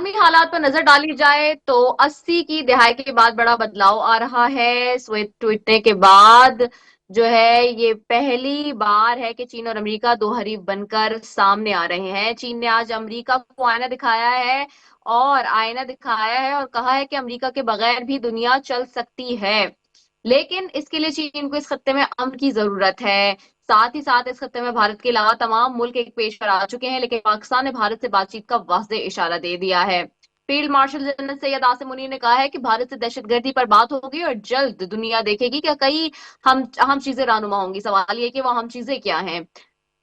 عالمی حالات پر نظر ڈالی جائے تو 80 کی دہائی کے بعد بڑا بدلاؤ آ رہا ہے. سوویت ٹوٹنے کے بعد جو ہے یہ پہلی بار ہے کہ چین اور امریکہ دو حریف بن کر سامنے آ رہے ہیں. چین نے آج امریکہ کو آئینہ دکھایا ہے اور کہا ہے کہ امریکہ کے بغیر بھی دنیا چل سکتی ہے، لیکن اس کے لیے چین کو اس خطے میں امن کی ضرورت ہے. ساتھ ہی ساتھ اس خطے میں بھارت کے علاوہ تمام ملک ایک پیش پر آ چکے ہیں، لیکن پاکستان نے بھارت سے بات چیت کا واضح اشارہ دے دیا ہے. Field marshal general Syed Asim Munir نے کہا ہے کہ بھارت سے دہشت گردی پر بات ہوگی اور جلد دنیا دیکھے گی کہ کئی اہم چیزیں رہنما ہوں گی. سوال یہ کہ وہ اہم چیزیں کیا ہیں؟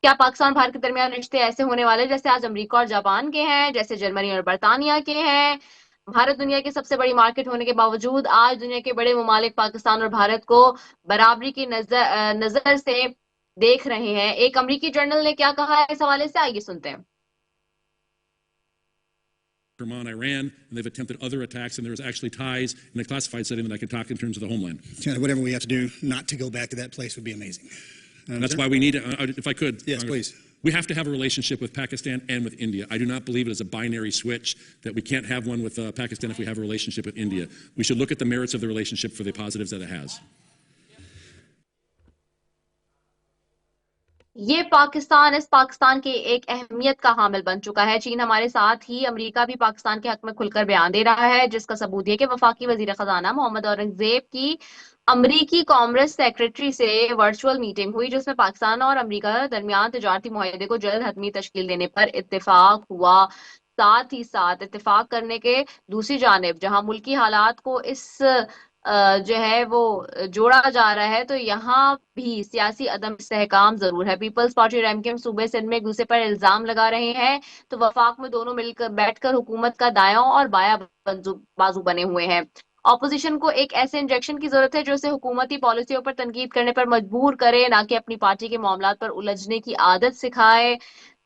کیا پاکستان بھارت کے درمیان رشتے ایسے ہونے والے جیسے آج امریکہ اور جاپان کے ہیں، جیسے جرمنی اور برطانیہ کے ہیں؟ بھارت دنیا کی سب سے بڑی مارکیٹ ہونے کے باوجود آج دنیا کے بڑے ممالک پاکستان اور بھارت کو برابری کی نظر سے دیکھ رہے ہیں. ایک امریکی جرنل نے کیا کہا ہے اس حوالے سے، آئیے سنتے ہیں. On Iran, and they've attempted other attacks, and there's actually ties in the classified setting that I can talk in terms of the homeland. Yeah, whatever we have to do not to go back to that place would be amazing. That's why we need it. If I could. Yes, please. We have to have a relationship with Pakistan and with India. I do not believe it is a binary switch, that we can't have one with Pakistan if we have a relationship with India. We should look at the merits of the relationship for the positives that it has. یہ پاکستان کی ایک اہمیت کا حامل بن چکا ہے. چین ہمارے ساتھ ہی امریکہ بھی پاکستان کے حق میں کھل کر بیان دے رہا ہے، جس کا ثبوت یہ کہ وفاقی وزیر خزانہ محمد اورنگزیب کی امریکی کامرس سیکرٹری سے ورچوئل میٹنگ ہوئی، جس میں پاکستان اور امریکہ درمیان تجارتی معاہدے کو جلد حتمی تشکیل دینے پر اتفاق ہوا. ساتھ ہی ساتھ اتفاق کرنے کے دوسری جانب جہاں ملکی حالات کو اس جو ہے وہ جوڑا جا رہا ہے، تو یہاں بھی سیاسی عدم استحکام ضرور ہے. پیپلز پارٹی اور ایم کیو ایم صوبے سندھ میں ایک دوسرے پر الزام لگا رہے ہیں، تو وفاق میں دونوں مل کر بیٹھ کر حکومت کا دایاں اور بایاں بازو بنے ہوئے ہیں. اپوزیشن کو ایک ایسے انجیکشن کی ضرورت ہے جو اسے حکومتی پالیسیوں پر تنقید کرنے پر مجبور کرے، نہ کہ اپنی پارٹی کے معاملات پر الجھنے کی عادت سکھائے.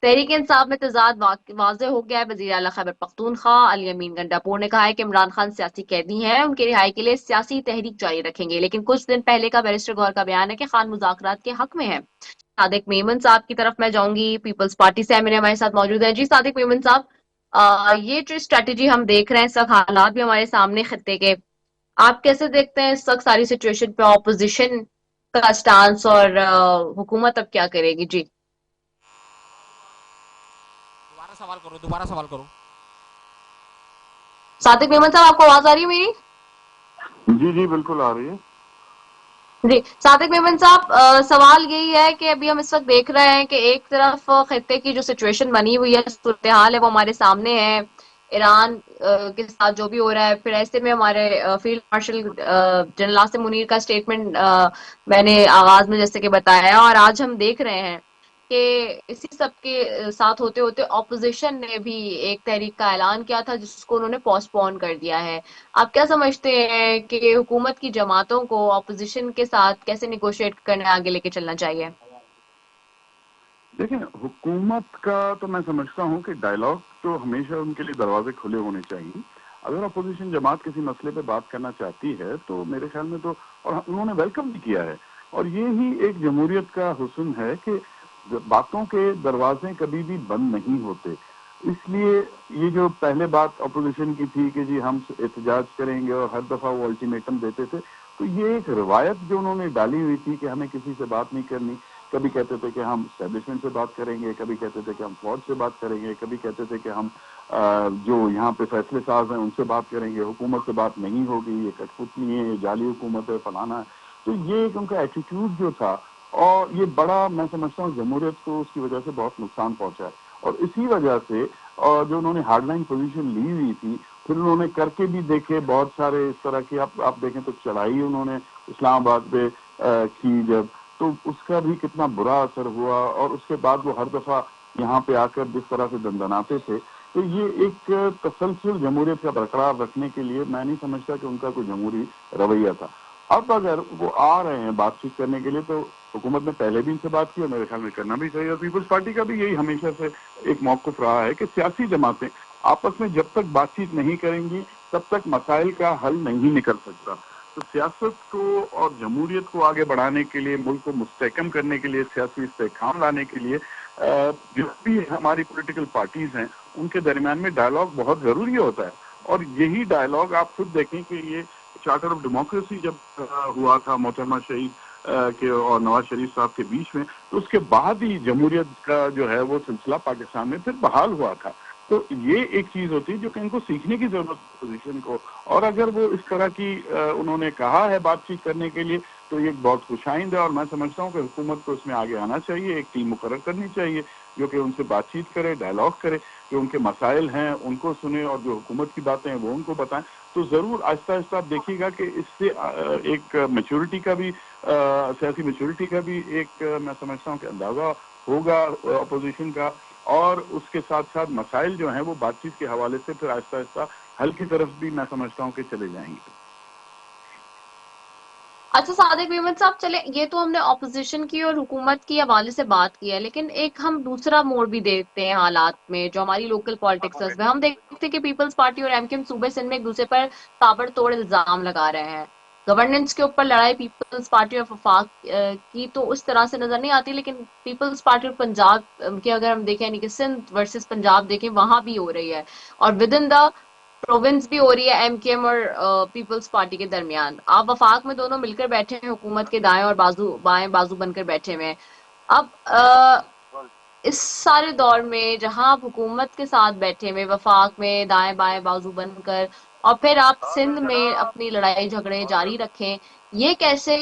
تحریک انصاف میں تضاد واضح ہو گیا ہے. وزیر اعلیٰ خیبر پختونخوا علی امین گنڈاپور نے کہا ہے کہ عمران خان سیاسی قیدی ہیں، ان کی رہائی کے لیے سیاسی تحریک جاری رکھیں گے. لیکن کچھ دن پہلے کا بیرسٹر گور کا بیان ہے کہ خان مذاکرات کے حق میں ہے. صادق میمن صاحب کی طرف میں جاؤں گی، پیپلز پارٹی سے ہمارے ساتھ موجود ہیں. جی صادق میمن صاحب، یہ جو اسٹریٹجی ہم دیکھ رہے ہیں، اس وقت حالات بھی ہمارے سامنے خطے کے، آپ کیسے دیکھتے ہیں اس وقت ساری سچویشن پہ اپوزیشن کا سٹانس اور حکومت اب کیا کرے گی؟ جی دوبارہ سوال کرو. صادق میمن صاحب، آپ کو آواز آ رہی ہے میری؟ جی بالکل آ رہی ہے. جی صادق میمن صاحب، سوال یہی ہے کہ ابھی ہم اس وقت دیکھ رہے ہیں کہ ایک طرف خطے کی جو سچویشن بنی ہوئی ہے، صورتحال ہے، وہ ہمارے سامنے ہے. ایران کے ساتھ جو بھی ہو رہا ہے، پھر ایسے میں ہمارے field marshal general Asim Munir کا سٹیٹمنٹ میں نے آغاز میں جیسے کہ بتایا، اور آج ہم دیکھ رہے ہیں کہ اسی سب کے ساتھ ہوتے ہوتے اپوزیشن نے بھی ایک تحریک کا اعلان کیا تھا جس کو انہوں نے پوسٹ پون کر دیا ہے. آپ کیا سمجھتے ہیں کہ حکومت کی جماعتوں کو اپوزیشن کے ساتھ کیسے نیگوشیٹ کرنے آگے لے کے چلنا چاہیے؟ دیکھیں، حکومت کا تو میں سمجھتا ہوں کہ ڈائلاگ تو ہمیشہ ان کے لیے دروازے کھلے ہونے چاہیے. اگر اپوزیشن جماعت کسی مسئلے پہ بات کرنا چاہتی ہے تو میرے خیال میں تو، اور انہوں نے ویلکم بھی کیا ہے، اور یہ ہی ایک جمہوریت کا حسن ہے کہ باتوں کے دروازے کبھی بھی بند نہیں ہوتے. اس لیے یہ جو پہلے بات اپوزیشن کی تھی کہ جی ہم احتجاج کریں گے اور ہر دفعہ وہ الٹیمیٹم دیتے تھے، تو یہ ایک روایت جو انہوں نے ڈالی ہوئی تھی کہ ہمیں کسی سے بات نہیں کرنی. کبھی کہتے تھے کہ ہم اسٹیبلشمنٹ سے بات کریں گے، کبھی کہتے تھے کہ ہم فوج سے بات کریں گے، کبھی کہتے تھے کہ ہم جو یہاں پہ فیصلے ساز ہیں ان سے بات کریں گے، حکومت سے بات نہیں ہوگی، یہ کٹ پتلی ہے، یہ جعلی حکومت ہے، فلانا ہے. تو یہ ایک ان کا ایٹیٹیوڈ جو تھا، اور یہ بڑا میں سمجھتا ہوں جمہوریت کو اس کی وجہ سے بہت نقصان پہنچا ہے. اور اسی وجہ سے جو انہوں نے ہارڈ لائن پوزیشن لی ہوئی تھی، پھر انہوں نے کر کے بھی دیکھے بہت سارے اس طرح کی. آپ دیکھیں تو چڑھائی انہوں نے اسلام آباد پہ کی جب، تو اس کا بھی کتنا برا اثر ہوا، اور اس کے بعد وہ ہر دفعہ یہاں پہ آ کر جس طرح سے دندناتے تھے. تو یہ ایک تسلسل جمہوریت کا برقرار رکھنے کے لیے میں نہیں سمجھتا کہ ان کا کوئی جمہوری رویہ تھا. اب اگر وہ آ رہے ہیں بات چیت کرنے کے لیے، تو حکومت نے پہلے بھی ان سے بات کی اور میرے خیال میں کرنا بھی چاہیے. اور پیپلز پارٹی کا بھی یہی ہمیشہ سے ایک موقف رہا ہے کہ سیاسی جماعتیں آپس میں جب تک بات چیت نہیں کریں گی تب تک مسائل کا حل نہیں نکل سکتا. تو سیاست کو اور جمہوریت کو آگے بڑھانے کے لیے، ملک کو مستحکم کرنے کے لیے، سیاسی استحکام لانے کے لیے جو بھی ہماری پولیٹیکل پارٹیز ہیں ان کے درمیان میں ڈائلاگ بہت ضروری ہوتا ہے، اور یہی ڈائلاگ آپ خود دیکھیں کہ یہ چارٹر آف ڈیموکریسی جب ہوا تھا محترمہ شہید کے اور نواز شریف صاحب کے بیچ میں، تو اس کے بعد ہی جمہوریت کا جو ہے وہ سلسلہ پاکستان میں پھر بحال ہوا تھا. تو یہ ایک چیز ہوتی ہے جو کہ ان کو سیکھنے کی ضرورت ہے اپوزیشن کو، اور اگر وہ اس طرح کی انہوں نے کہا ہے بات چیت کرنے کے لیے تو یہ بہت خوش آئند ہے، اور میں سمجھتا ہوں کہ حکومت کو اس میں آگے آنا چاہیے، ایک ٹیم مقرر کرنی چاہیے جو کہ ان سے بات چیت کرے، ڈائلاگ کرے، جو ان کے مسائل ہیں ان کو سنے، اور جو حکومت کی باتیں ہیں وہ ان کو بتائیں. تو ضرور آہستہ آہستہ آپ دیکھیے گا کہ اس سے ایک میچورٹی کا بھی، سیاسی میچورٹی کا بھی ایک میں سمجھتا ہوں کہ اندازہ ہوگا اپوزیشن کا، اور اس کے ساتھ ساتھ مسائل جو ہیں وہ بات چیت کے حوالے سے پھر آہستہ آہستہ حل کی طرف بھی میں سمجھتا ہوں کہ چلے جائیں گے. اچھا صادق احمد صاحب، چلے یہ تو ہم نے اپوزیشن کی اور حکومت کی حوالے سے بات کی ہے، لیکن ایک ہم دوسرا موڑ بھی دیکھتے ہیں حالات میں جو ہماری لوکل پالیٹکس ہے اس میں. ہم دیکھتے ہیں کہ پیپلز پارٹی اور ایم کیو ایم صوبے سندھ میں ایک دوسرے پر تابڑ توڑ الزام لگا رہے ہیں. گورننس کے اوپر لڑائی پیپلز پارٹی اور وفاق کی تو اس طرح سے نظر نہیں آتی، لیکن پیپلز پارٹی اور پنجاب کے اگر ہم دیکھیں، یعنی کہ سندھ ورسز پنجاب دیکھیں، وہاں بھی ہو رہی ہے، اور ود ان دا پروونس بھی ہو رہی ہے ایم کیو ایم اور پیپلز پارٹی کے درمیان. آپ وفاق میں دونوں مل کر بیٹھے ہیں، حکومت کے دائیں اور بائیں بازو بن کر بیٹھے ہوئے ہیں. اب اس سارے دور میں جہاں آپ حکومت کے ساتھ بیٹھے ہوئے وفاق میں دائیں بائیں بازو بن کر، اور پھر آپ سندھ میں اپنی لڑائی جھگڑے جاری رکھیں، یہ کیسے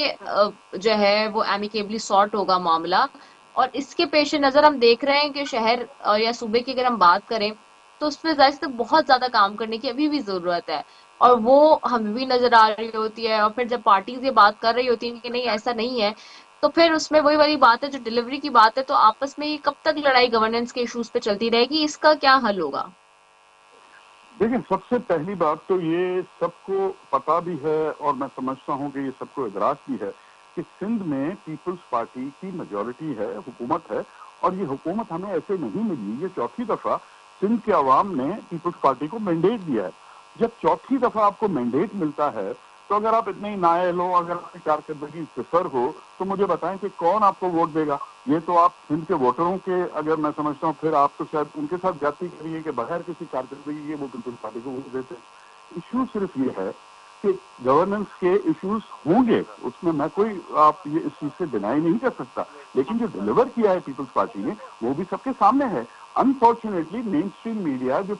جو ہے وہ ایمیکیبلی سارٹ ہوگا معاملہ؟ اور اس کے پیش نظر ہم دیکھ رہے ہیں کہ شہر یا صوبے کی اگر ہم بات کریں تو اس پہ ظاہر سے بہت زیادہ کام کرنے کی ابھی بھی ضرورت ہے، اور وہ ہمیں بھی نظر آ رہی ہوتی ہے. اور پھر جب پارٹیز یہ بات کر رہی ہوتی ہیں کہ نہیں ایسا نہیں ہے، تو پھر اس میں وہی والی بات ہے جو ڈیلیوری کی بات ہے. تو آپس میں یہ کب تک لڑائی گورننس کے ایشوز پہ چلتی رہے گی؟ اس کا کیا حل ہوگا؟ دیکھیں، سب سے پہلی بات تو یہ سب کو پتا بھی ہے اور میں سمجھتا ہوں کہ یہ سب کو ادراک بھی ہے کہ سندھ میں پیپلز پارٹی کی میجورٹی ہے، حکومت ہے، اور یہ حکومت ہمیں ایسے نہیں ملی. یہ چوتھی دفعہ سندھ کے عوام نے پیپلز پارٹی کو مینڈیٹ دیا ہے. جب چوتھی دفعہ آپ کو مینڈیٹ ملتا ہے تو اگر آپ اتنے ہی نائل ہو، اگر آپ کی کارکردگی صفر ہو، تو مجھے بتائیں کہ کون آپ کو ووٹ دے گا؟ یہ تو آپ سندھ کے ووٹروں کے، اگر میں سمجھتا ہوں پھر آپ تو شاید ان کے ساتھ جاتی کریے کہ بغیر کسی کارکردگی کے وہ پیپلز پارٹی کو ووٹ دیتے. ایشو صرف یہ ہے کہ گورننس کے ایشوز ہوں گے، اس میں کوئی آپ یہ اس چیز سے ڈینائی نہیں کر سکتا، لیکن جو ڈیلیور کیا ہے پیپلز پارٹی نے وہ بھی سب کے سامنے ہے. انفارچونیٹلی مین اسٹریم میڈیا جو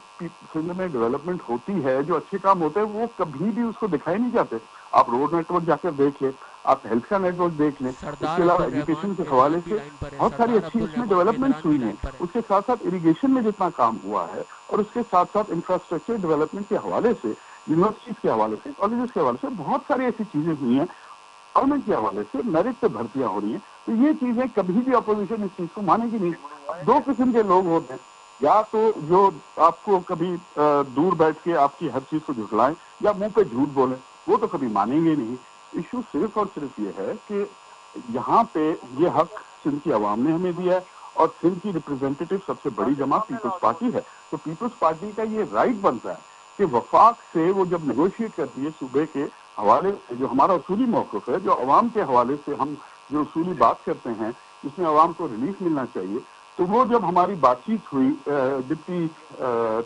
سندھ میں ڈیولپمنٹ ہوتی ہے، جو اچھے کام ہوتے ہیں، وہ کبھی بھی اس کو دکھائی نہیں جاتے. آپ روڈ نیٹ ورک جا کر دیکھ لیں، آپ ہیلتھ کا نیٹ ورک دیکھ لیں، اس کے علاوہ ایجوکیشن کے حوالے سے بہت ساری اچھی اس میں ڈیولپمنٹس ہوئی ہیں. اس کے ساتھ ساتھ اریگیشن میں جتنا کام ہوا ہے، اور اس کے ساتھ ساتھ انفراسٹرکچر ڈیولپمنٹ کے حوالے سے، یونیورسٹیز کے حوالے سے، کالجز کے حوالے سے بہت ساری ایسی چیزیں ہوئی ہیں. گورنمنٹ کے حوالے سے میرٹ پہ بھرتیاں ہو رہی ہیں. تو یہ چیزیں کبھی بھی اپوزیشن اس چیز کو مانے گی نہیں. دو قسم کے لوگ ہوتے ہیں، یا تو جو آپ کو کبھی دور بیٹھ کے آپ کی ہر چیز کو جھٹلائیں یا منہ پہ جھوٹ بولیں، وہ تو کبھی مانیں گے نہیں. ایشو صرف اور صرف یہ ہے کہ یہاں پہ یہ حق سندھ کی عوام نے ہمیں دیا ہے، اور سندھ کی ریپرزینٹیٹو سب سے بڑی جماعت پیپلز پارٹی ہے. تو پیپلز پارٹی کا یہ رائٹ بنتا ہے کہ وفاق سے وہ جب نیگوشیٹ کرتی ہے صوبے کے حوالے سے، جو ہمارا اصولی موقف ہے، جو عوام کے حوالے سے ہم جو اصولی بات کرتے ہیں جس میں عوام کو ریلیف ملنا چاہیے، تو وہ جب ہماری بات چیت ہوئی ڈپٹی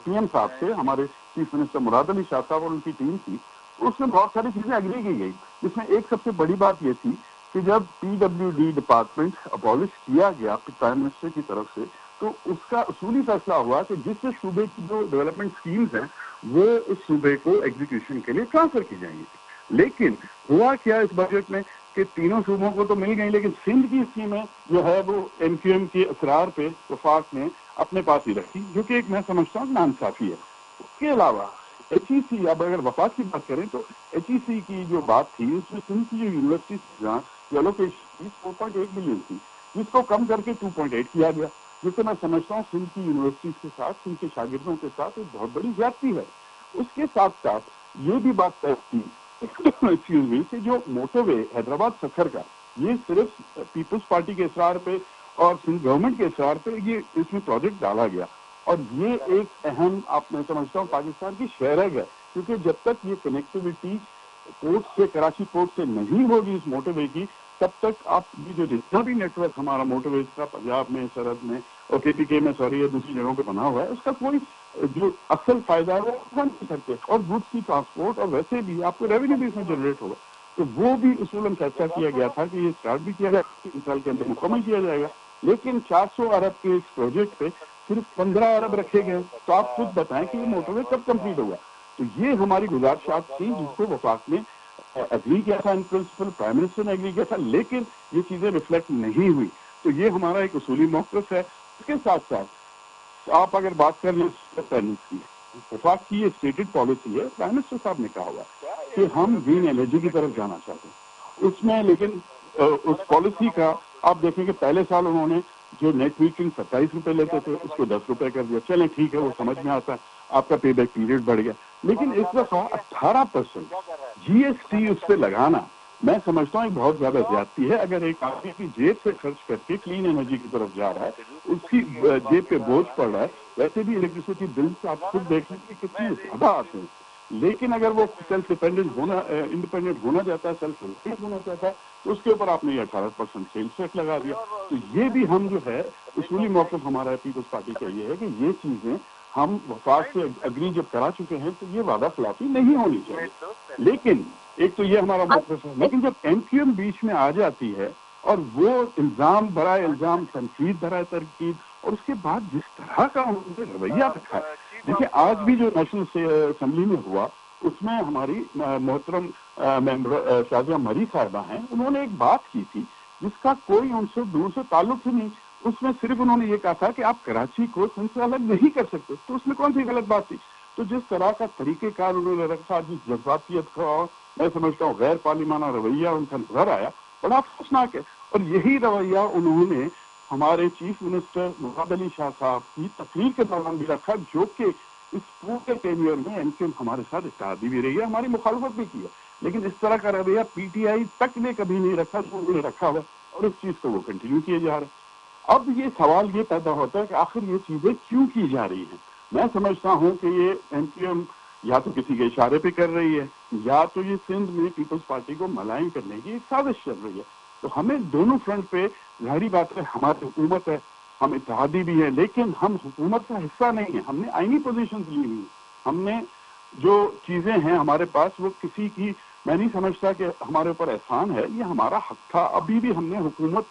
پی ایم صاحب سے، ہمارے چیف منسٹر مراد علی شاہ صاحب اور ان کی ٹیم کی، اس میں بہت ساری چیزیں اگری کی گئی، جس میں ایک سب سے بڑی بات یہ تھی کہ جب پی ڈبلیو ڈی ڈپارٹمنٹ ابالش کیا گیا پرائم منسٹر کی طرف سے، تو اس کا اصولی فیصلہ ہوا کہ جس صوبے کی جو ڈیولپمنٹ اسکیمز ہیں وہ اس صوبے کو ایگزیکیوشن کے لیے ٹرانسفر کی جائیں گی. لیکن ہوا کیا اس بجٹ میں کہ تینوں صوبوں کو تو مل گئی، لیکن سندھ کی اسکیمیں جو ہے وہ ایم کیو ایم کے اصرار پہ وفاق نے اپنے پاس ہی رکھی، جو کہ ایک میں سمجھتا ہوں ناانصافی ہے. اس کے علاوہ ایچ ای سی، اب اگر وفاق کی بات کریں تو ایچ ای سی کی جو بات تھی اس میں سندھ کی جو یونیورسٹیز ایلوکیشن 4.8 بلین تھی، جس کو کم کر کے 2.8 کیا گیا، جس سے میں سمجھتا ہوں سندھ کی یونیورسٹیز کے ساتھ، سندھ کے شاگردوں کے ساتھ ایک بہت بڑی زیادتی ہے. اس کے ساتھ ساتھ یہ بھی بات طے کی ایکسکیوز می کہ جو موٹر وے حیدرآباد سکھر کا، یہ صرف پیپلز پارٹی کے اصرار پہ اور سندھ گورنمنٹ کے اصرار پہ یہ اس میں پروجیکٹ ڈالا گیا، اور یہ ایک اہم، آپ میں سمجھتا ہوں پاکستان کی شہرگ ہے، کیونکہ جب تک یہ کنیکٹیوٹی پورٹ سے، کراچی پورٹ سے نہیں ہوگی اس موٹر وے کی، تب تک آپ یہ جو جتنا بھی نیٹ ورک ہمارا موٹر ویز کا پنجاب میں، سرحد میں और KPK में सॉरी या दूसरी जगहों पे बना हुआ है, उसका कोई जो असल फायदा है वो उठा नहीं सकते, और गुड्स की ट्रांसपोर्ट और वैसे भी आपको रेवेन्यू भी इसमें जनरेट होगा। तो वो भी उस में चर्चा किया गया था कि ये स्टार्ट भी किया जाएगा, 3 साल के अंदर मुकम्मल किया जाएगा, लेकिन 400 अरब के इस प्रोजेक्ट पे सिर्फ 15 अरब रखे गए। तो आप खुद बताएं कि ये मोटरवे कब कंप्लीट होगा। तो ये हमारी गुजारिशात थी जिसको वफाक ने एग्री किया था इन प्रिंसिपल, प्राइम मिनिस्टर ने एग्री किया था, लेकिन ये चीजें रिफ्लेक्ट नहीं हुई। तो ये हमारा एक उसूली मौक़िफ़ है। इसके साथ साथ आप अगर बात कर लें पैनल की, वफाक की ये स्टेटेड पॉलिसी है, प्राइम मिनिस्टर साहब ने कहा हुआ कि हम ग्रीन एनर्जी की तरफ जाना चाहते हैं उसमें, लेकिन उस पॉलिसी का आप देखेंगे पहले साल उन्होंने जो नेट मीटरिंग 27 रुपए लेते थे उसको 10 रुपए कर दिया। चलें ठीक है, वो समझ में आता है, आपका पे बैक पीरियड बढ़ गया, लेकिन इस दफा 18% GST उस पर लगाना मैं समझता हूँ एक बहुत ज्यादा ज्यादती है। अगर एक आदमी की जेब से खर्च करके क्लीन एनर्जी की तरफ जा रहा है, उसकी जेब पे बोझ पड़ रहा है। वैसे भी इलेक्ट्रिसिटी बिल से आप खुद देख लीजिए कितने ज्यादा आते हैं, लेकिन अगर वो सेल्फ डिपेंडेंट होना, इंडिपेंडेंट होना चाहता है, सेल्फ रिलायंट होना चाहता है, तो उसके ऊपर आपने ये 18% सेल्स टैक्स लगा दिया। तो ये भी हम जो है उसूली मौक़िफ़ हमारा पीपल्स पार्टी का ये है कि ये चीजें हम वफाक से अग्री जब करा चुके हैं तो ये वादा खिलाफी नहीं होनी चाहिए। लेकिन एक तो ये हमारा मौक़िफ़ है, लेकिन जब MQM बीच में आ जाती है और वो इल्जाम भरा इल्जाम, तनकीद भरा तनकीद, और उसके बाद जिस तरह का उन्होंने रवैया रखा है, देखिए आज भी जो नेशनल असेंबली में हुआ उसमें हमारी मोहतरम मेंबर शाजिया मरी साहिबा हैं, उन्होंने एक बात की थी जिसका कोई उनसे दूर से ताल्लुक ही नहीं। उसमें सिर्फ उन्होंने ये कहा था कि आप कराची को सिंध से अलग नहीं कर सकते, तो उसमें कौन सी गलत बात थी। तो जिस तरह का तरीकेकार उन्होंने रखा, जिस जज्बातियत का, मैं समझता हूँ गैर पार्लिमाना रवैया उनका नजर आया, बड़ा अफसोसनाक है। और यही रवैया उन्होंने हमारे चीफ मिनिस्टर मुराद अली शाह साहब की तकरीर के दौरान भी रखा, जो कि इस पूरे टेन्योर में MQM हमारे साथ इत्तेहादी भी रही है, हमारी मुखालफत भी की है, लेकिन इस तरह का रवैया PTI तक ने कभी नहीं रखा, जो उन्होंने रखा हुआ, और इस चीज को वो कंटिन्यू किए जा रहे हैं। अब ये सवाल ये पैदा होता है कि आखिर ये चीजें क्यों की जा रही हैं। मैं समझता हूँ कि ये MQM या तो किसी के इशारे पे कर रही है, या तो ये सिंध में पीपल्स पार्टी को मलाइन करने की एक साजिश चल रही है। तो हमें दोनों फ्रंट पे, जाहिर बात है हमारी हुकूमत है, हम इत्तेहादी भी हैं, लेकिन हम हुकूमत का हिस्सा नहीं है। हमने आईनी पोजीशन ली हुई, हमने जो चीजें हैं हमारे पास वो किसी की, मैं नहीं समझता कि हमारे ऊपर एहसान है, ये हमारा हक था। अभी भी हमने हुकूमत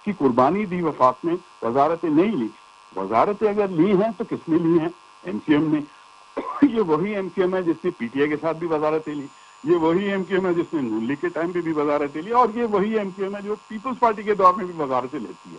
की कुर्बानी दी, वफाक में वजारतें नहीं ली। वजारतें अगर ली हैं तो किसने ली हैं? MQM ने। ये वही MQM है जिसने PTI के साथ भी वजारतें ली, ये वही MQM है जिसने नून लीग के टाइम पे भी वजारतें ली, और ये वही MQM है जो पीपल्स पार्टी के दौर में भी वजारतें लेती है।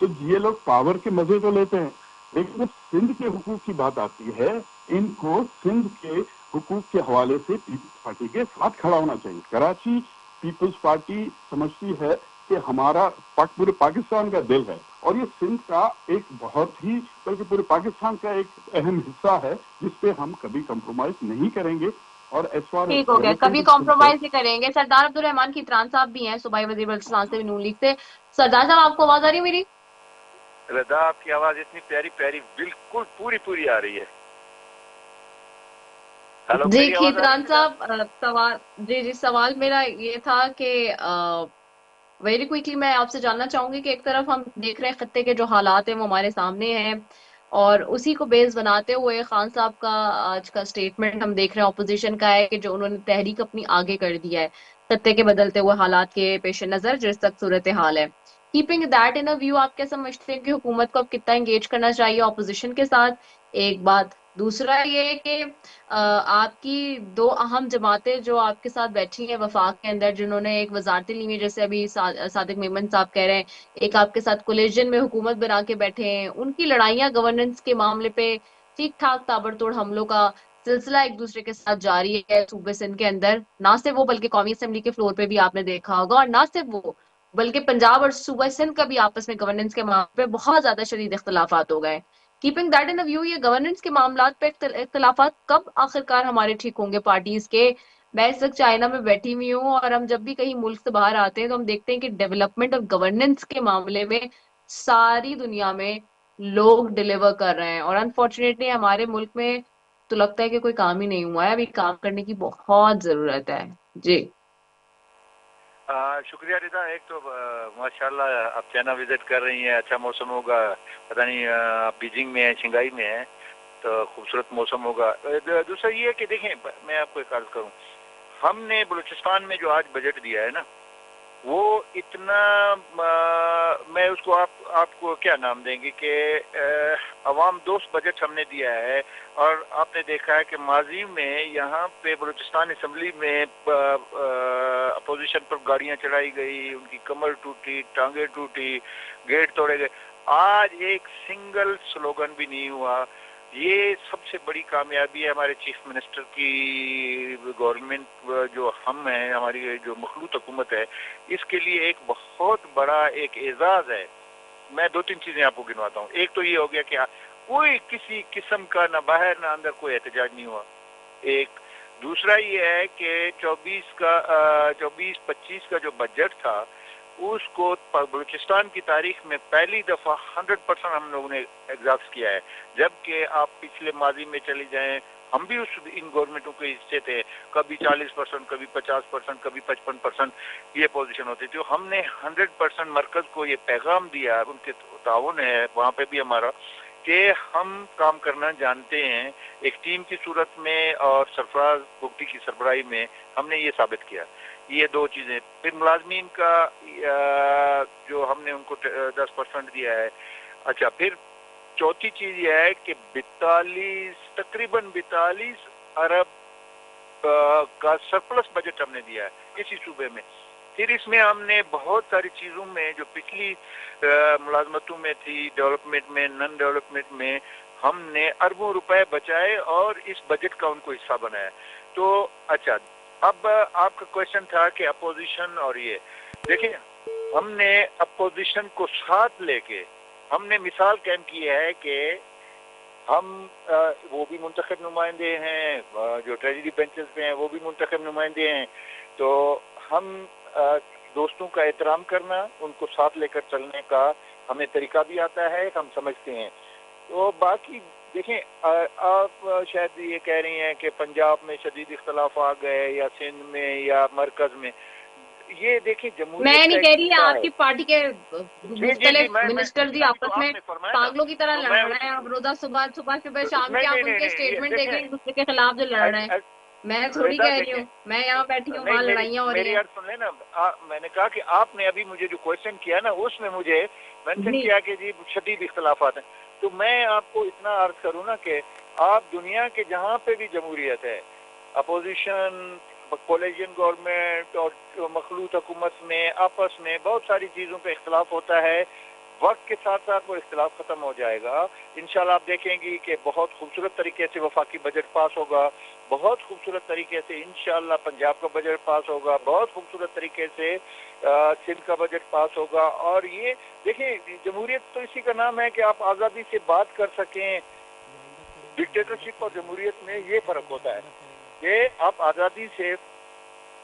तो ये लोग पावर के मजे तो लेते हैं, लेकिन जब सिंध के हुकूक की बात आती है, इनको सिंध के हुकूक के हवाले से पीपल्स पार्टी के साथ खड़ा होना चाहिए। कराची पीपल्स पार्टी समझती है कि हमारा पूरे पाकिस्तान का दिल है, और ये सिंध का एक बहुत ही, बल्कि पूरे पाकिस्तान का एक अहम हिस्सा है जिसपे हम कभी कंप्रोमाइज नहीं करेंगे। और ठीक हो गया, कभी कॉम्प्रोमाइज नहीं करेंगे। सरदार अब्दुल रहमान खीतरान साहब भी हैं, सूबाई वजीर बलूचिस्तान से भी नून लीग से। सरदार साहब आपको आवाज आ रही है मेरी? रदा, आपकी आवाज इतनी प्यारी प्यारी बिल्कुल पूरी पूरी आ रही है। हेलो जी खीतरान साहब, सवाल जी सवाल मेरा ये था कि वेरी क्विकली मैं आपसे जानना चाहूंगी कि एक तरफ हम देख रहे हैं खत्ते के जो हालात हैं वो हमारे सामने हैं, और उसी को बेस बनाते हुए खान साहब का आज का स्टेटमेंट हम देख रहे हैं ऑपोजिशन का है कि जो उन्होंने तहरीक अपनी आगे कर दिया है खत्ते के बदलते हुए हालात के पेश नजर जिस तक सूरत हाल है। Keeping that in a view, आप क्या समझते हैं कि हुकूमत को अब कितना एंगेज करना चाहिए ऑपोजिशन के साथ? एक बात। दूसरा ये कि आपकी दो अहम जमातें जो आपके साथ बैठी हैं वफाक के अंदर, जिन्होंने एक वजारतें ली हुई, जैसे अभी सादिक मेमन साहब कह रहे हैं, एक आपके साथ कोलिजन में हुकूमत बना के बैठे हैं, उनकी लड़ाइयां गवर्नेंस के मामले पे ठीक ठाक ताबड़तोड़ हमलों का सिलसिला एक दूसरे के साथ जारी है सूबे सिंध के अंदर। ना सिर्फ वो बल्कि कौमी असेंबली के फ्लोर पे भी आपने देखा होगा, और ना सिर्फ वो बल्कि पंजाब और सूबा सिंध का भी आपस में गवर्नेंस के मामले पे बहुत ज्यादा शदीद इख्तलाफात हो गए। कीपिंग दैट इन व्यू, ये गवर्नेंस के मामलात पे इख्तलाफात कब आखिरकार हमारे ठीक होंगे पार्टीज के? मैं इस वक्त चाइना में बैठी हुई हूँ, और हम जब भी कहीं मुल्क से बाहर आते हैं तो हम देखते हैं कि डेवलपमेंट और गवर्नेंस के मामले में सारी दुनिया में लोग डिलीवर कर रहे हैं, और अनफॉर्चुनेटली हमारे मुल्क में तो लगता है कि कोई काम ही नहीं हुआ है। अभी काम करने की बहुत जरूरत है। जी शुक्रिया रिदा। एक तो माशाल्लाह आप चाइना विजिट कर रही हैं, अच्छा मौसम होगा, पता नहीं आप बीजिंग में हैं, शंघाई में हैं, तो खूबसूरत मौसम होगा। दूसरा ये है कि देखें, मैं आपको एक अर्ज करूं, हमने बलूचिस्तान में जो आज बजट दिया है ना, वो इतना मैं उसको आपको क्या नाम देंगे कि अवाम दोस्त बजट हमने दिया है। और आपने देखा है कि माजी में यहाँ पे बलूचिस्तान असम्बली में अपोजिशन पर गाड़ियाँ चढ़ाई गई, उनकी कमर टूटी, टांगे टूटी, गेट तोड़े गए। आज एक सिंगल स्लोगन भी नहीं हुआ। ये सबसे बड़ी कामयाबी है हमारे चीफ मिनिस्टर की गवर्नमेंट, जो हम हैं, हमारी जो मखलूत हुकूमत है, इसके लिए एक बहुत बड़ा एक एजाज है। मैं दो तीन चीजें आपको गिनवाता हूँ। एक तो ये हो गया कि कोई किसी किस्म का ना बाहर ना अंदर कोई एहतजाज नहीं हुआ, एक। दूसरा ये है कि 24-25 का जो बजट था उसको बलूचिस्तान की तारीख में पहली दफा 100% हम लोगों ने एग्जॉस्ट किया है। जबकि आप पिछले माजी में चले जाएं, हम भी इन गवर्नमेंटों के हिस्से थे, कभी 40%, कभी 50%, कभी 55% ये पोजीशन होती थी। हमने 100% मरकज को ये पैगाम दिया, उनके ताउन है वहाँ पे भी हमारा, कि हम काम करना जानते हैं एक टीम की सूरत में, और सरफराज भुगटी की सरबराही में हमने ये साबित किया। ये दो चीजें। फिर मुलाजमीन का जो हमने उनको 10% दिया है। अच्छा, फिर चौथी चीज ये है कि तकरीबन 42 अरब का सरप्लस बजट हमने दिया है इसी सूबे में। फिर इसमें हमने बहुत सारी चीजों में जो पिछली मुलाजमतों में थी, डेवलपमेंट में, नॉन डेवलपमेंट में, हमने अरबों रुपए बचाए और इस बजट का उनको हिस्सा बनाया। तो अच्छा, अब आपका क्वेश्चन था कि अपोजिशन, और ये देखिए, हमने अपोजिशन को साथ लेके हमने मिसाल कायम की है कि हम वो भी मुंतखब नुमाइंदे हैं, जो ट्रेजरी बेंचेस पे हैं वो भी मुंतखब नुमाइंदे हैं। तो हम दोस्तों का एहतराम करना, उनको साथ लेकर चलने का हमें तरीका भी आता है, हम समझते हैं। तो बाकी देखें, आप शायद ये कह रही हैं कि पंजाब में शदीद इख्तलाफ आ गए, या सिंध में, या मरकज में। ये देखिए, जमहूरियत मैं नहीं कह रही, आपकी है। पार्टी के मुख्तलिफ मिनिस्टर जी आपस में पागलों की तरह लड़ रहे हैं। आप रोजा सुबह शाम के आप उनके स्टेटमेंट देखें, एक दूसरे के खिलाफ जो लड़ रहे हैं। मैं थोड़ी कह रही हूँ, मैं यहाँ बैठी हूँ, वहाँ लड़ाइयाँ हो रही हैं। सुन लेना, मैंने कहा कि आपने अभी मुझे जो क्वेश्चन किया ना, उसमें मुझे मेंशन किया कि जी शदीद इख्तलाफात हैं। तो मैं आपको इतना अर्ज करूँ ना कि आप दुनिया के जहाँ पे भी जमहूरियत है, अपोजिशन, कोलिशन गवर्नमेंट और मखलूत हुकूमत में आपस में बहुत सारी चीज़ों पे इख्तलाफ होता है। वक्त के साथ साथ वो इख्तलाफ ख़त्म हो जाएगा इंशाल्लाह। आप देखेंगी कि बहुत खूबसूरत तरीके से वफाकी बजट पास होगा, बहुत खूबसूरत तरीके से इंशाल्लाह पंजाब का बजट पास होगा, बहुत खूबसूरत तरीके से सिंध का बजट पास होगा। और ये देखिए, जमहूरियत तो इसी का नाम है कि आप आज़ादी से बात कर सकें। डिक्टेटरशिप और जमहूरियत में ये फ़र्क होता है कि आप आज़ादी से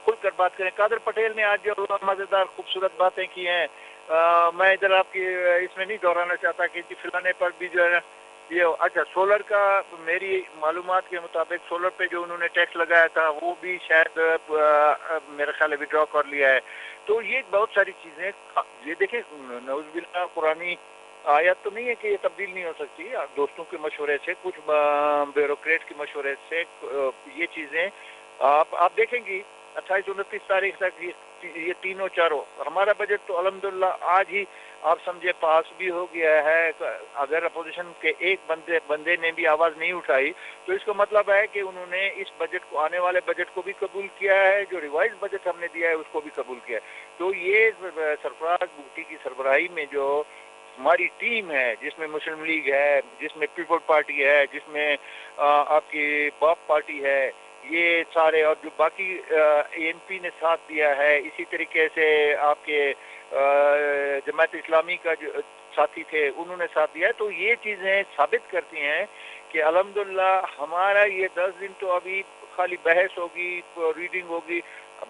खुलकर बात करें। कादर पटेल ने आज जो मज़ेदार खूबसूरत बातें की हैं, मैं इधर आपकी इसमें नहीं दोहराना चाहता कि फलाने पर भी जो है ये, अच्छा, सोलर का मेरी मालूमात के मुताबिक सोलर पे जो उन्होंने टैक्स लगाया था वो भी शायद मेरा ख्याल है विड्रॉ कर लिया है। तो ये बहुत सारी चीज़ें, ये देखें, नौज़ुबिल्लाह पुरानी आयत तो नहीं है कि ये तब्दील नहीं हो सकती। दोस्तों के मशवरे से, कुछ ब्यूरोक्रेट के मशवरे से ये चीज़ें आप देखेंगे 28-29 तारीख तक ये तीनों चारों, हमारा बजट तो अल्हम्दुलिल्लाह आज ही आप समझे पास भी हो गया है। अगर अपोजिशन के एक बंदे ने भी आवाज़ नहीं उठाई तो इसका मतलब है कि उन्होंने इस बजट को, आने वाले बजट को भी कबूल किया है, जो रिवाइज बजट हमने दिया है उसको भी कबूल किया है। तो ये सरफराज भुगटी की सरबराही में जो हमारी टीम है, जिसमें मुस्लिम लीग है, जिसमें पीपल पार्टी है, जिसमें आपकी बाप पार्टी है, ये सारे, और जो बाकी एएनपी ने साथ दिया है, इसी तरीके से आपके जमात इस्लामी का जो साथी थे उन्होंने साथ दिया है। तो ये चीज़ें साबित करती हैं कि अल्हम्दुलिल्लाह हमारा ये 10 दिन तो अभी खाली बहस होगी, रीडिंग होगी।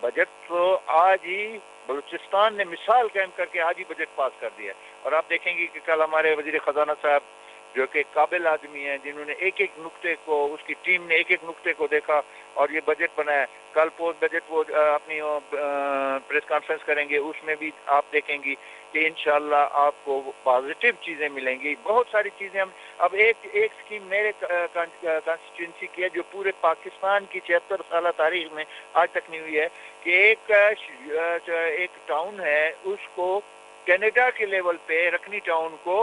बजट तो आज ही बलूचिस्तान ने मिसाल कायम करके आज ही बजट पास कर दिया। और आप देखेंगे कि कल हमारे वजीर खजाना साहब, जो कि काबिल आदमी हैं, जिन्होंने एक एक नुक्ते को, उसकी टीम ने एक एक नुक्ते को देखा और ये बजट बनाया। कल पोस्ट बजट वो अपनी प्रेस कॉन्फ्रेंस करेंगे, उसमें भी आप देखेंगी कि इंशाल्लाह आपको पॉजिटिव चीज़ें मिलेंगी। बहुत सारी चीज़ें हम अब एक स्कीम मेरे कॉन्स्टिट्यूंसी की है जो पूरे पाकिस्तान की 76 साल तारीख में आज तक नहीं हुई है कि एक टाउन है उसको कनाडा के लेवल पे रखनी टाउन को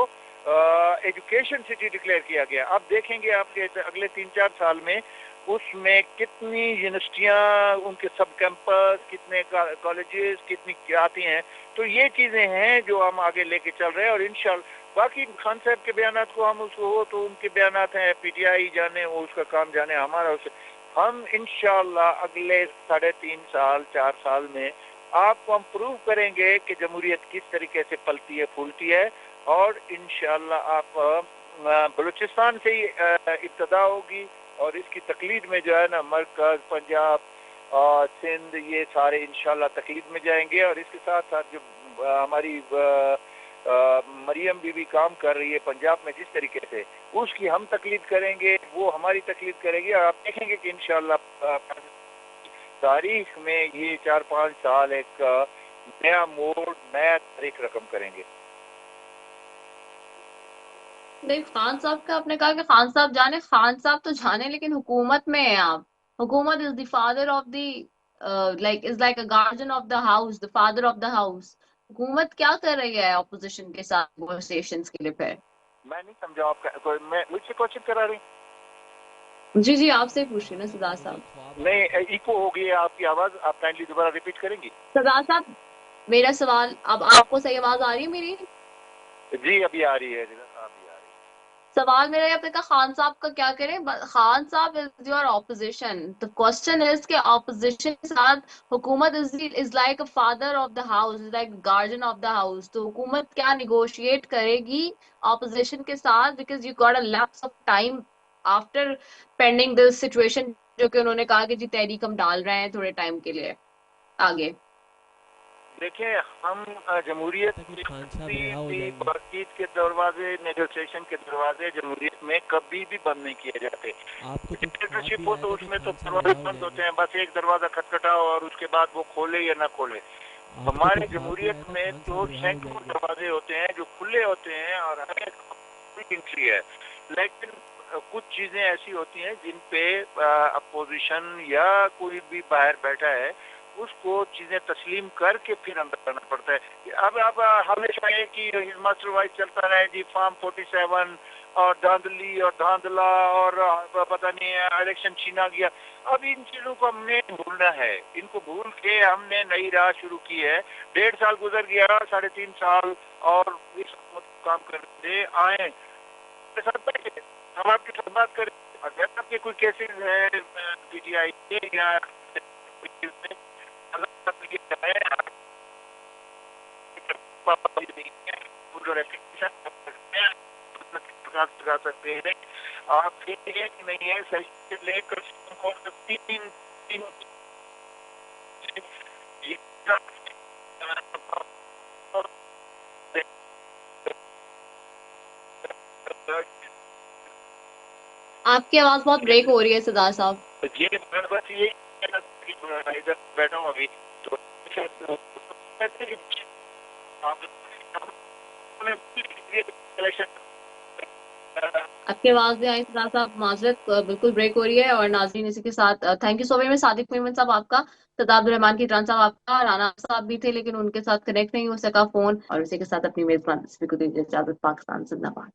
एजुकेशन सिटी डिक्लेयर किया गया। अब देखेंगे आपके अगले 3-4 साल में उसमें कितनी यूनिवर्सिटियाँ, उनके सब कैंपस, कितने कॉलेजेस, कितनी आती हैं। तो ये चीज़ें हैं जो हम आगे लेके चल रहे हैं और इंशाल्लाह बाकी खान साहब के बयानात को हम उसको हो तो उनके बयानात हैं, पीटीआई जाने वो उसका काम जाने हमारा उसे। हम इंशाल्लाह अगले 3.5 साल 4 साल में आपको हम प्रूव करेंगे कि जमहूरियत किस तरीके से पलती है फूलती है और इंशाल्लाह आप बलूचिस्तान से ही इब्तदा होगी और इसकी तकलीद में जो है ना मरकज, पंजाब और सिंध ये सारे इंशाल्लाह तकलीद में जाएंगे और इसके साथ साथ जो हमारी मरियम बीबी काम कर रही है पंजाब में जिस तरीके से उसकी हम तकलीद करेंगे, वो हमारी तकलीद करेगी और आप देखेंगे कि इंशाल्लाह तारीख में ये 4-5 साल एक नया मोड़, नया तारीख रकम करेंगे। नहीं, खान साहब का आपने कहा कि खान साहब तो जाने, लेकिन हुकूमत में है आप। हुकूमत is the father of the like a guardian of the house, the father of the house. हुकूमत क्या कर रही है ऑपोजिशन के साथ नेगोशिएशंस के लिए? फिर मैं नहीं समझा आपका, मैं मुझसे क्वेश्चन करा रही? जी जी, आपसे पूछ रही ना सदा साहब। नहीं, इको हो गई है आपकी आवाज, आप काइंडली दोबारा रिपीट करेंगी? सदा साहब, मेरा सवाल अब आपको सही आवाज आ रही है मेरी? जी अभी आ रही है, अभी आ रही है। सवाल मेरा ये, आपने कहा खान साहब का क्या करें? खान साहब is your opposition. The question is कि ऑपोजिशन के साथ हुकूमत is like a father of the house, is like guardian of the house. तो हुकूमत क्या निगोशिएट करेगी ऑपोजिशन के साथ? Because you got a lapse of time after pending this situation, जो कि उन्होंने कहा कि जी तहरीक हम डाल रहे हैं थोड़े टाइम के लिए आगे। देखिए, हम जमहूरियत बातचीत के दरवाजे, नेगोशिएशन के दरवाजे जमहूरियत में कभी भी बंद नहीं किए जाते। डिक्टेटरशिप हो तो उसमें तो दरवाजे बंद होते हैं, बस एक दरवाजा खटखटाओ और उसके बाद वो खोले या ना खोले। हमारे जमहूरियत में तो सैकड़ों दरवाजे होते हैं जो खुले होते हैं और हर एंट्री है। लेकिन कुछ चीजें ऐसी होती हैं जिन पे अपोजिशन या कोई भी बाहर बैठा है उसको चीजें तस्लीम करके फिर अंदर करना पड़ता है। अब हमेशा है कि मास्टर वाइज चलता रहे जी, फार्म 47 और धांधली और धांधला और पता नहीं इलेक्शन छीना गया। अब इन चीजों को हमने भूलना है, इनको भूल के हमने नई राह शुरू की है। 1.5 साल गुजर गया, 3.5 साल और इस काम करते आए हम आपके साथ बात करें। अगर आपके कोई केसेस है पीटीआई के या लगा सकते हैं आप, एक नहीं है सही लेकर आपकी आवाज बहुत ब्रेक हो रही है सरदार साहब। ये बस ये इधर बैठा हूँ अभी तो आपकी आवाज नहीं आई सरदार साहब, माजरत, बिल्कुल ब्रेक हो रही है। और नाज़रीन, इसी के साथ thank you so very much. Sadiq मोमिन साहब आपका, सदाब रहमान की ट्रांस साहब आपका, राना साहब भी थे लेकिन उनके साथ कनेक्ट नहीं हो सका फोन। और इसी के साथ अपनी मेजबान को दीजिए इजाजत। पाकिस्तान जिंदाबाद।